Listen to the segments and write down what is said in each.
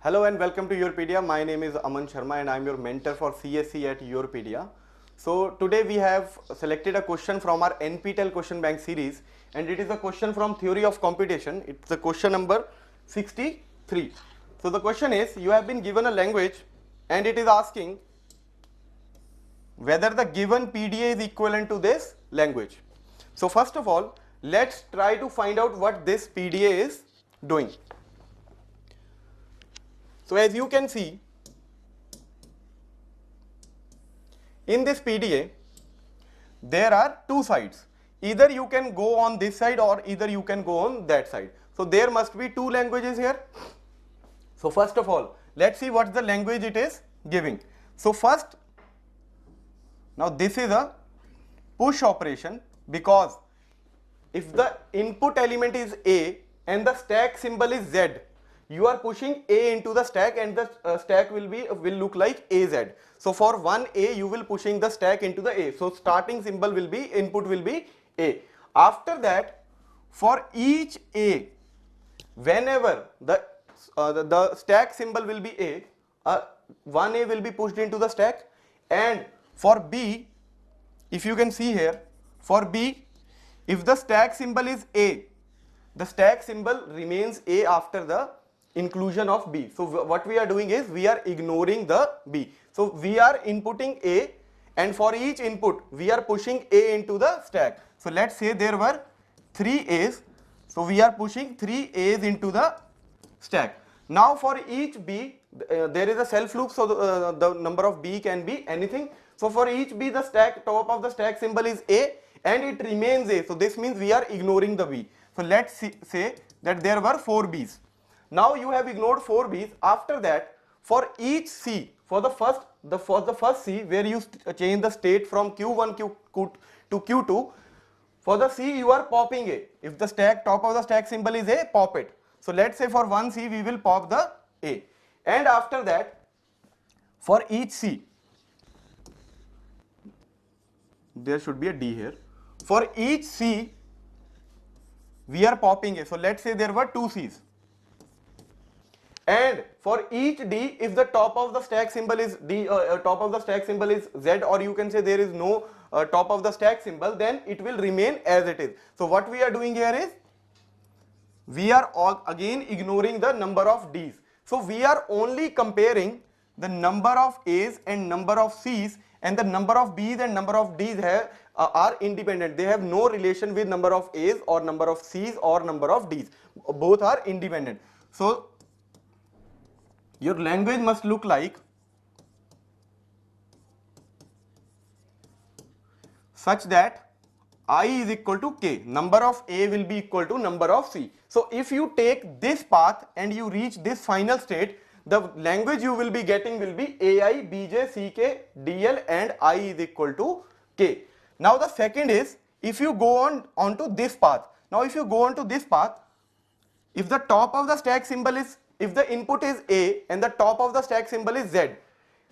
Hello and welcome to Europedia. My name is Aman Sharma and I am your mentor for CSC at Europedia. So today we have selected a question from our NPTEL question bank series, and it is a question from theory of computation. It's the question number 63. So the question is, you have been given a language and it is asking whether the given PDA is equivalent to this language. So first of all, let's try to find out what this PDA is doing. So as you can see, in this PDA, there are two sides. Either you can go on this side or either you can go on that side. So there must be two languages here. So first of all, let's see what the language it is giving. So first, now this is a push operation, because if the input element is A and the stack symbol is Z, you are pushing A into the stack and the stack will look like AZ. So for one A, you will pushing the stack into the A. So starting symbol will be, input will be A. After that, for each A, whenever the stack symbol will be A, one A will be pushed into the stack. And for B, if you can see here, for B, if the stack symbol is A, the stack symbol remains A after the inclusion of B. So what we are doing is we are ignoring the B. So we are inputting A, and for each input we are pushing A into the stack. So let's say there were 3 A's. So we are pushing 3 A's into the stack. Now for each B, there is a self loop, so the number of B can be anything. So for each B, the top of the stack symbol is A and it remains A. So this means we are ignoring the B. So let's say that there were 4 B's. Now you have ignored 4 B's. After that, for each C, for the first C where you change the state from Q1 to Q2, for the C you are popping A. If the top of the stack symbol is A, pop it. So let's say for one C we will pop the A. And after that, for each C, there should be a D here. For each C, we are popping A. So let's say there were 2 C's. And for each D, if the top of the stack symbol is D, top of the stack symbol is Z, or you can say there is no top of the stack symbol, then it will remain as it is. So what we are doing here is, we are again ignoring the number of D's. So we are only comparing the number of A's and number of C's, and the number of B's and number of D's are independent. They have no relation with number of A's or number of C's or number of D's. Both are independent. So your language must look like such that I is equal to K. Number of A will be equal to number of C. So if you take this path and you reach this final state, the language you will be getting will be AI, Bj, Ck, Dl, and I is equal to K. Now the second is, if you go onto this path. Now if you go onto this path, if the top of the stack symbol is, if the input is A and the top of the stack symbol is Z,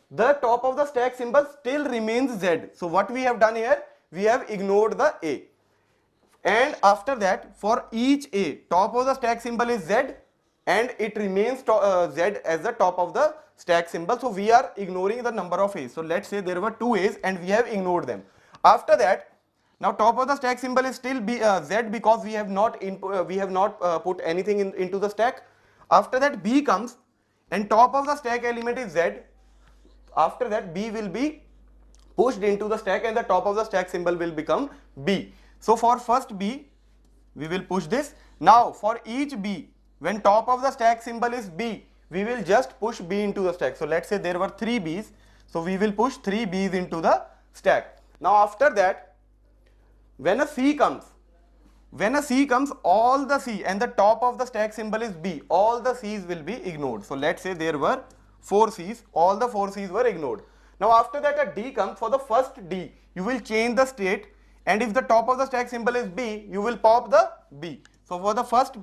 the top of the stack symbol still remains Z. So what we have done here, we have ignored the A. And after that, for each A, top of the stack symbol is Z and it remains Z as the top of the stack symbol. So we are ignoring the number of A's. So let's say there were 2 A's and we have ignored them. After that, now top of the stack symbol is still Z, because we have not put anything into the stack. After that, B comes and top of the stack element is Z. After that, B will be pushed into the stack and the top of the stack symbol will become B. So for first B, we will push this. Now for each B, when top of the stack symbol is B, we will just push B into the stack. So let's say there were 3 B's. So we will push 3 B's into the stack. Now after that, when a C comes, all the C and the top of the stack symbol is B, all the C's will be ignored. So let's say there were 4 C's, all the 4 C's were ignored. Now after that a D comes. For the first D, you will change the state, and if the top of the stack symbol is B, you will pop the B. So for the first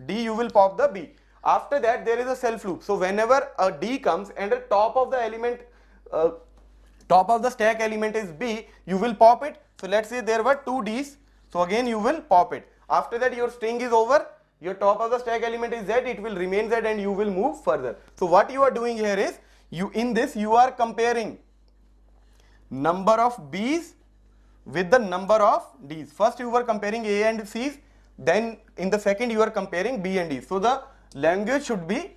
D, you will pop the B. After that, there is a self loop. So whenever a D comes and the top of the element, top of the stack element is B, you will pop it. So let's say there were 2 D's. So again you will pop it. After that your string is over. your top of the stack element is Z, it will remain Z and you will move further. So what you are doing here is, you are comparing number of B's with the number of D's. First you were comparing A and C's, then in the second you are comparing B and D's. So the language should be,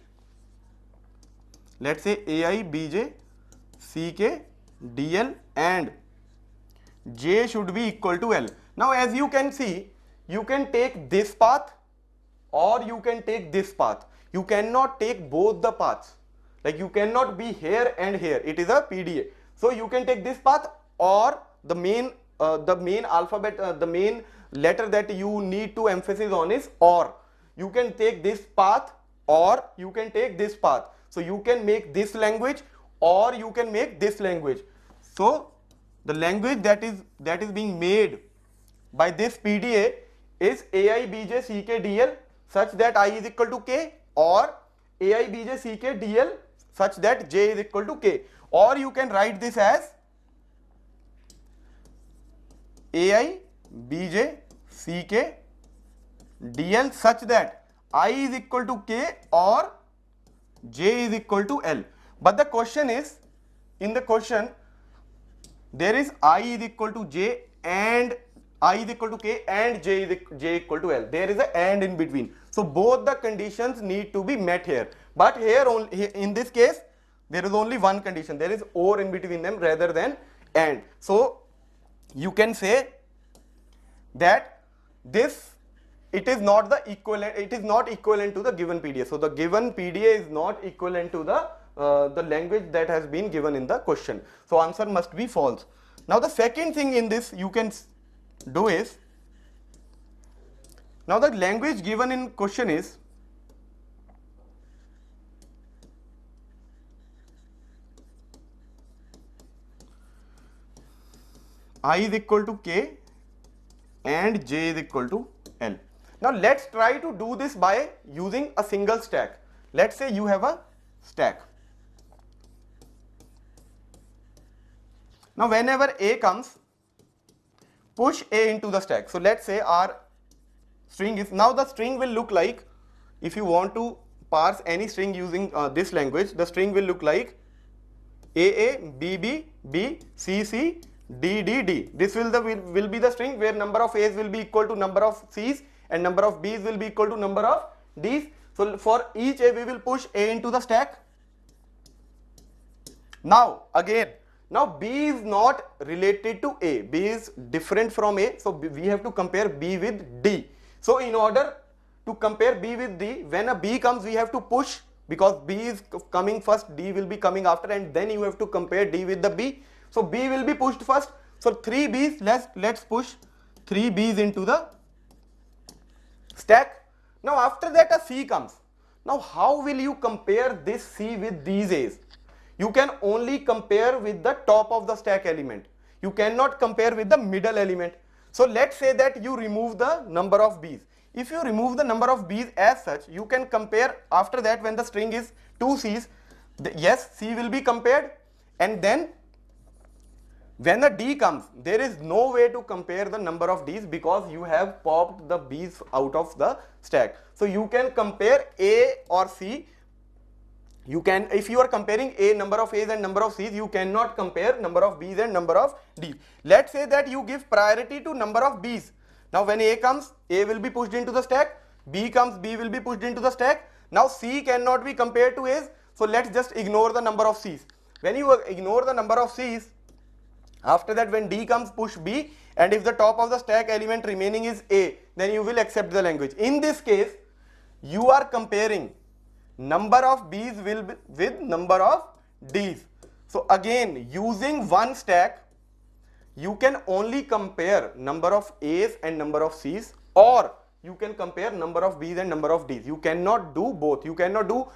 let's say AI, BJ, CK, DL and J should be equal to L. Now as you can see, you can take this path or you can take this path. You cannot take both the paths. Like you cannot be here and here. It is a PDA. So you can take this path or the main alphabet, the main letter that you need to emphasize on is or. You can take this path or you can take this path. So you can make this language or you can make this language. So the language that is being made by this PDA is AI, BJ, CK, DL such that I is equal to K, or AI, BJ, CK, DL such that J is equal to K, or you can write this as AI, BJ, CK, DL such that I is equal to K or J is equal to L. But the question is, in the question there is I is equal to J and I is equal to K and J equal to L. There is a and in between. So both the conditions need to be met here. But here only, in this case, there is only one condition. There is or in between them rather than and. So you can say that this, it is not the equivalent, it is not equivalent to the given PDA. So the given PDA is not equivalent to the language that has been given in the question. So answer must be false. Now the second thing in this you can do is, now the language given in question is I is equal to K and J is equal to L. Now let's try to do this by using a single stack. Let's say you have a stack. Now whenever A comes, push A into the stack. So let's say our string is, now the string will look like, if you want to parse any string using this language, the string will look like AA, BB, B, CC, D, D, D. This will be the string where number of A's will be equal to number of C's and number of B's will be equal to number of D's. So for each A we will push A into the stack. Now again, now B is not related to A. B is different from A. So we have to compare B with D. So in order to compare B with D, when a B comes we have to push, because B is coming first, D will be coming after, and then you have to compare D with the B. So B will be pushed first. So 3 B's, let's push 3 B's into the stack. Now after that a C comes. Now how will you compare this C with these A's? You can only compare with the top of the stack element. You cannot compare with the middle element. So let's say that you remove the number of B's. If you remove the number of B's as such, you can compare after that when the string is 2 C's. Yes, C will be compared, and then when the D comes, there is no way to compare the number of D's because you have popped the B's out of the stack. So you can compare A or C. You can, if you are comparing a number of A's and number of C's, you cannot compare number of B's and number of D's. Let's say that you give priority to number of B's. Now when A comes, A will be pushed into the stack. B comes, B will be pushed into the stack. Now C cannot be compared to A's. So let's just ignore the number of C's. When you ignore the number of C's, after that when D comes, push B, and if the top of the stack element remaining is A, then you will accept the language. In this case, you are comparing number of B's with number of D's. So again, using one stack, you can only compare number of A's and number of C's, or you can compare number of B's and number of D's. You cannot do both. You cannot do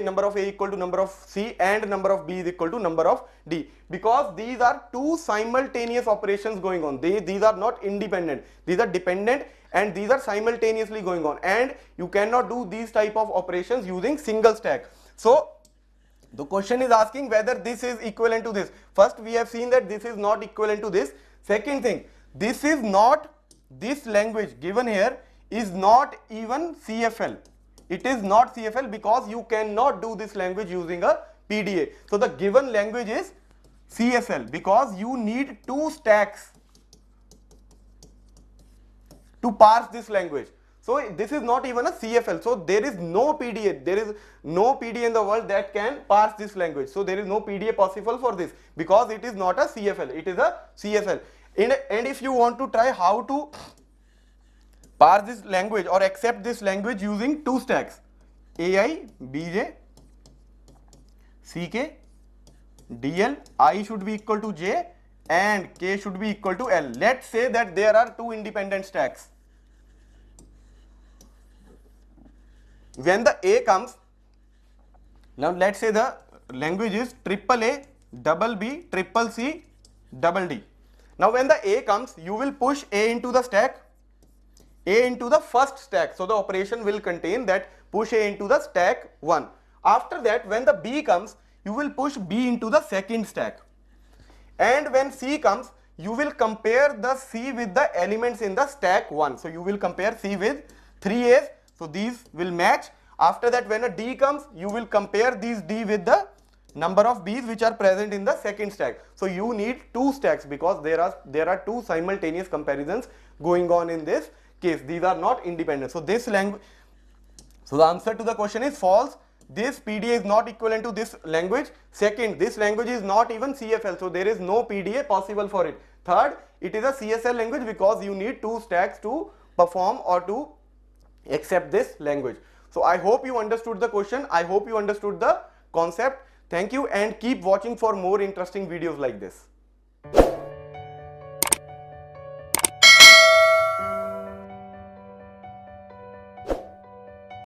number of A equal to number of C and number of B is equal to number of D, because these are two simultaneous operations going on. These are not independent. These are dependent and these are simultaneously going on, and you cannot do these type of operations using single stack. So the question is asking whether this is equivalent to this. First we have seen that this is not equivalent to this. Second thing, this is not, this language given here is not even CFL. It is not CFL because you cannot do this language using a PDA. So the given language is CSL because you need 2 stacks to parse this language. So this is not even a CFL. So there is no PDA. There is no PDA in the world that can parse this language. So there is no PDA possible for this because it is not a CFL. It is a CSL. And if you want to try how to parse this language or accept this language using 2 stacks, AI, BJ, CK, DL, I should be equal to J and K should be equal to L. Let's say that there are 2 independent stacks. When the A comes, now let's say the language is AAA, BB, CCC, DD. Now when the A comes, you will push A into the stack, A into the first stack. So the operation will contain that push A into the stack 1. After that, when the B comes, you will push B into the second stack. And when C comes, you will compare the C with the elements in the stack 1. So you will compare C with 3 A's. So these will match. After that, when a D comes, you will compare these D with the number of B's which are present in the second stack. So you need 2 stacks because there are 2 simultaneous comparisons going on in this case. These are not independent. So this language, so the answer to the question is false. This PDA is not equivalent to this language. Second, this language is not even CFL. So there is no PDA possible for it. Third, it is a CSL language because you need 2 stacks to perform or to accept this language. So I hope you understood the question. I hope you understood the concept. Thank you and keep watching for more interesting videos like this.